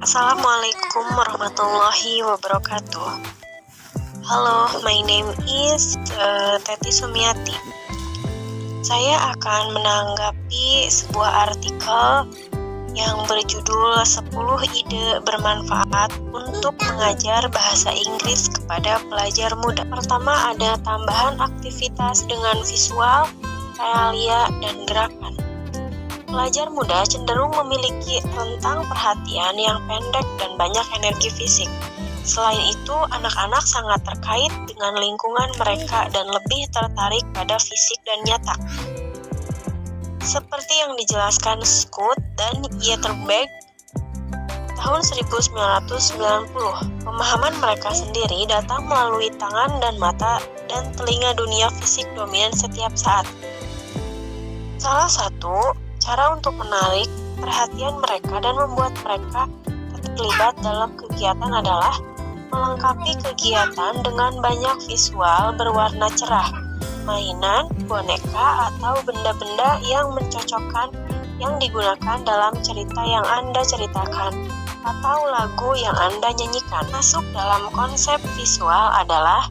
Assalamualaikum warahmatullahi wabarakatuh. Halo, my name is Teti Sumiati. Saya akan menanggapi sebuah artikel yang berjudul 10 ide bermanfaat untuk mengajar bahasa Inggris kepada pelajar muda. Pertama, ada tambahan aktivitas dengan visual, realia, dan gerakan. Pelajar muda cenderung memiliki rentang perhatian yang pendek dan banyak energi fisik. Selain itu, anak-anak sangat terkait dengan lingkungan mereka dan lebih tertarik pada fisik dan nyata. Seperti yang dijelaskan Scott dan Yeterberg tahun 1990, pemahaman mereka sendiri datang melalui tangan dan mata dan telinga dunia fisik dominan setiap saat. Salah satu cara untuk menarik perhatian mereka dan membuat mereka terlibat dalam kegiatan adalah melengkapi kegiatan dengan banyak visual berwarna cerah, mainan, boneka, atau benda-benda yang mencocokkan yang digunakan dalam cerita yang Anda ceritakan atau lagu yang Anda nyanyikan. Masuk dalam konsep visual adalah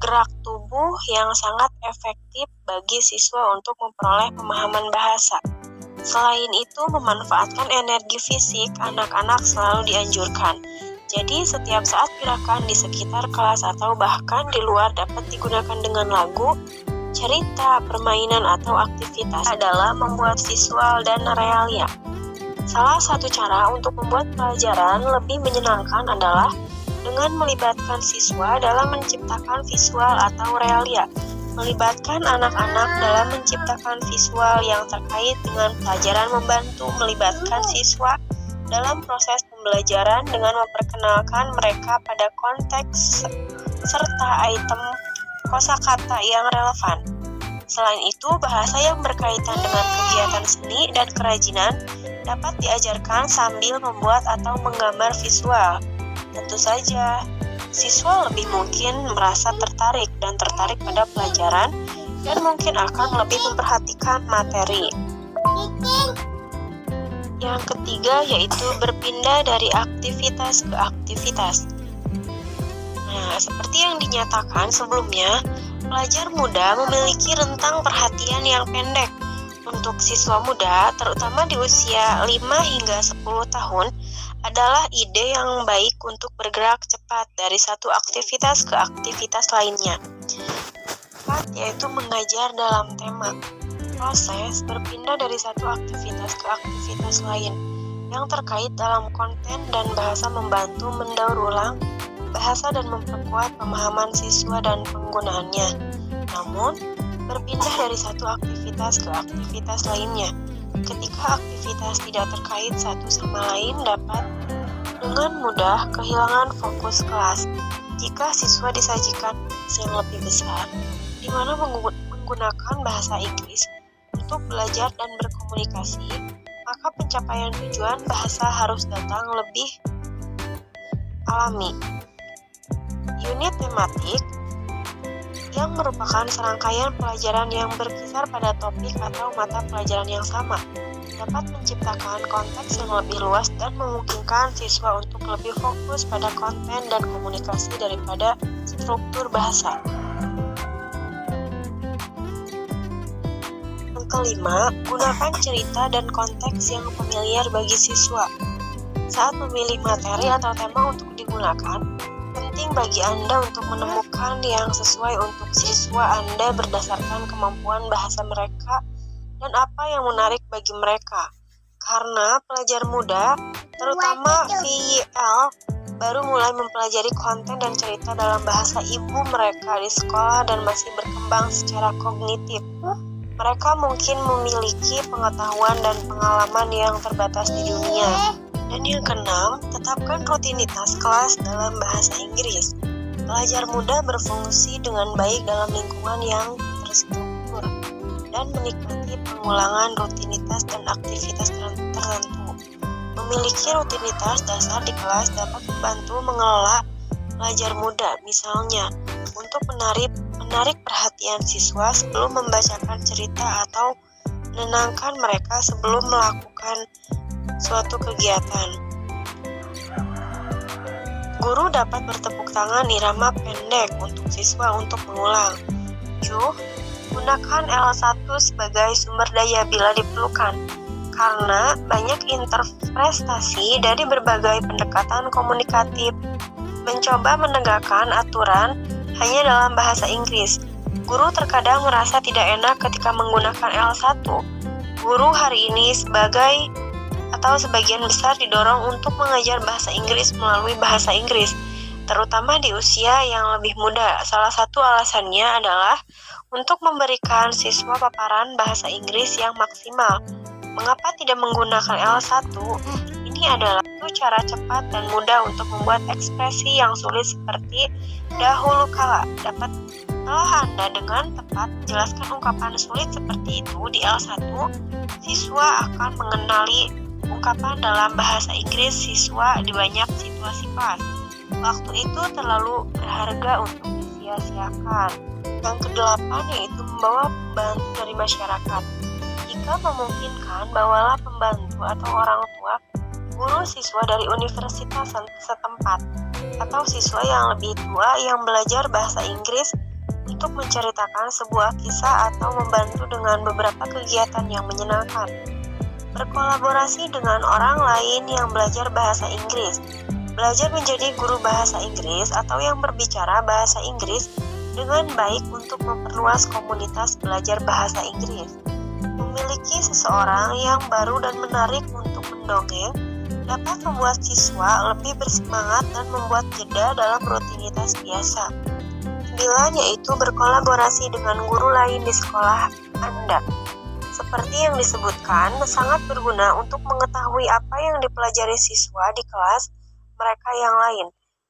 gerak tubuh yang sangat efektif bagi siswa untuk memperoleh pemahaman bahasa. Selain itu, memanfaatkan energi fisik anak-anak selalu dianjurkan. Jadi, setiap saat gerakan di sekitar kelas atau bahkan di luar dapat digunakan dengan lagu, cerita, permainan, atau aktivitas adalah membuat visual dan realia. Salah satu cara untuk membuat pelajaran lebih menyenangkan adalah dengan melibatkan siswa dalam menciptakan visual atau realia. Melibatkan anak-anak dalam menciptakan visual yang terkait dengan pelajaran membantu melibatkan siswa dalam proses pembelajaran dengan memperkenalkan mereka pada konteks serta item kosakata yang relevan. Selain itu, bahasa yang berkaitan dengan kegiatan seni dan kerajinan dapat diajarkan sambil membuat atau menggambar visual. Tentu saja, siswa lebih mungkin merasa tertarik pada pelajaran dan mungkin akan lebih memperhatikan materi. Yang ketiga yaitu berpindah dari aktivitas ke aktivitas. Nah, seperti yang dinyatakan sebelumnya, pelajar muda memiliki rentang perhatian yang pendek. Untuk siswa muda, terutama di usia 5 hingga 10 tahun, adalah ide yang baik untuk bergerak cepat dari satu aktivitas ke aktivitas lainnya. Yaitu mengajar dalam tema. Proses berpindah dari satu aktivitas ke aktivitas lain yang terkait dalam konten dan bahasa membantu mendaur ulang bahasa dan memperkuat pemahaman siswa dan penggunaannya. Namun, berpindah dari satu aktivitas ke aktivitas lainnya ketika aktivitas tidak terkait satu sama lain dapat dengan mudah kehilangan fokus kelas. Jika siswa disajikan yang lebih besar, di mana menggunakan bahasa Inggris untuk belajar dan berkomunikasi, maka pencapaian tujuan bahasa harus datang lebih alami. Unit tematik yang merupakan serangkaian pelajaran yang berkisar pada topik atau mata pelajaran yang sama, dapat menciptakan konteks yang lebih luas dan memungkinkan siswa untuk lebih fokus pada konten dan komunikasi daripada struktur bahasa. Yang kelima, gunakan cerita dan konteks yang familiar bagi siswa. Saat memilih materi atau tema untuk digunakan, penting bagi Anda untuk menemukan yang sesuai untuk siswa Anda berdasarkan kemampuan bahasa mereka dan apa yang menarik bagi mereka. Karena pelajar muda, terutama VYL, baru mulai mempelajari konten dan cerita dalam bahasa ibu mereka di sekolah dan masih berkembang secara kognitif. Mereka mungkin memiliki pengetahuan dan pengalaman yang terbatas di dunia. Dan yang keenam, tetapkan rutinitas kelas dalam bahasa Inggris. Pelajar muda berfungsi dengan baik dalam lingkungan yang terstruktur dan menikmati pengulangan rutinitas dan aktivitas tertentu. Memiliki rutinitas dasar di kelas dapat membantu mengelola pelajar muda, misalnya untuk menarik perhatian siswa sebelum membacakan cerita atau menenangkan mereka sebelum melakukan suatu kegiatan. Guru dapat bertepuk tangan irama pendek untuk siswa untuk mengulang. 7. Gunakan L1 sebagai sumber daya bila diperlukan, karena banyak interpretasi dari berbagai pendekatan komunikatif. Mencoba menegakkan aturan hanya dalam bahasa Inggris. Guru terkadang merasa tidak enak ketika menggunakan L1. Guru hari ini sebagian besar didorong untuk mengajar bahasa Inggris melalui bahasa Inggris, terutama di usia yang lebih muda. Salah satu alasannya adalah untuk memberikan siswa paparan bahasa Inggris yang maksimal. Mengapa tidak menggunakan L1? Ini adalah cara cepat dan mudah untuk membuat ekspresi yang sulit seperti dahulu kala. Setelah Anda dengan tepat menjelaskan ungkapan sulit seperti itu di L1, siswa akan mengenali ungkapan dalam bahasa Inggris siswa di banyak situasi pas. Waktu itu terlalu berharga untuk disia-siakan. Yang kedelapan yaitu membawa pembantu dari masyarakat. Jika memungkinkan, bawalah pembantu atau orang tua, guru siswa dari universitas setempat, atau siswa yang lebih tua yang belajar bahasa Inggris untuk menceritakan sebuah kisah atau membantu dengan beberapa kegiatan yang menyenangkan. Berkolaborasi dengan orang lain yang belajar bahasa Inggris. Belajar menjadi guru bahasa Inggris atau yang berbicara bahasa Inggris dengan baik untuk memperluas komunitas belajar bahasa Inggris. Memiliki seseorang yang baru dan menarik untuk mendongeng dapat membuat siswa lebih bersemangat dan membuat jeda dalam rutinitas biasa. 9. Yaitu berkolaborasi dengan guru lain di sekolah Anda. Seperti yang disebutkan, sangat berguna untuk mengetahui apa yang dipelajari siswa di kelas mereka yang lain.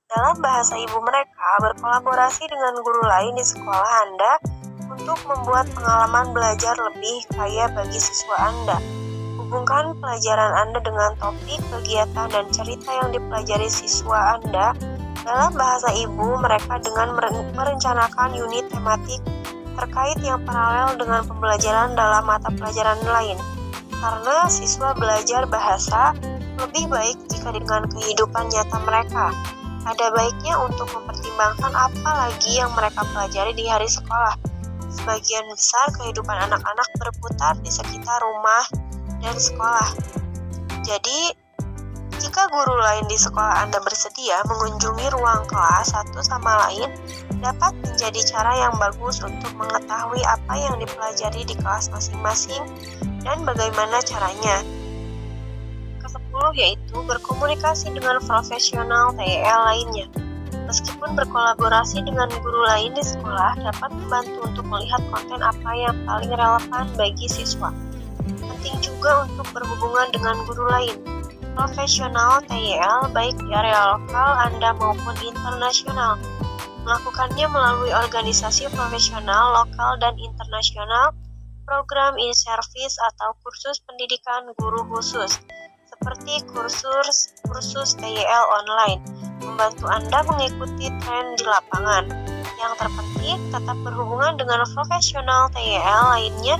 Dalam bahasa ibu mereka, berkolaborasi dengan guru lain di sekolah Anda untuk membuat pengalaman belajar lebih kaya bagi siswa Anda. Hubungkan pelajaran Anda dengan topik, kegiatan, dan cerita yang dipelajari siswa Anda dalam bahasa ibu mereka dengan merencanakan unit tematik terkait yang paralel dengan pembelajaran dalam mata pelajaran lain. Karena siswa belajar bahasa lebih baik jika dengan kehidupan nyata mereka. Ada baiknya untuk mempertimbangkan apa lagi yang mereka pelajari di hari sekolah. Sebagian besar kehidupan anak-anak berputar di sekitar rumah dan sekolah. Jadi, jika guru lain di sekolah Anda bersedia mengunjungi ruang kelas satu sama lain, dapat menjadi cara yang bagus untuk mengetahui apa yang dipelajari di kelas masing-masing dan bagaimana caranya. Ke-10 yaitu berkomunikasi dengan profesional TEL lainnya. Meskipun berkolaborasi dengan guru lain di sekolah dapat membantu untuk melihat konten apa yang paling relevan bagi siswa. Penting juga untuk berhubungan dengan guru lain. Profesional TEL baik di area lokal Anda maupun internasional. Melakukannya melalui organisasi profesional lokal dan internasional, program in-service atau kursus pendidikan guru khusus, seperti kursus TEL online, membantu Anda mengikuti tren di lapangan. Yang terpenting, tetap berhubungan dengan profesional TEL lainnya,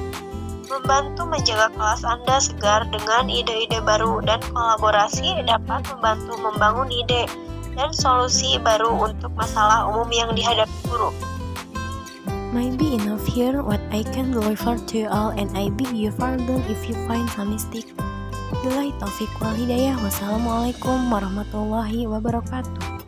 membantu menjaga kelas Anda segar dengan ide-ide baru, dan kolaborasi dapat membantu membangun ide dan solusi baru untuk masalah umum yang dihadapi guru. Maybe enough here what I can deliver to you all, and I beg you pardon if you find some mistake. Billahi taufiq wal hidayah. Wassalamualaikum warahmatullahi wabarakatuh.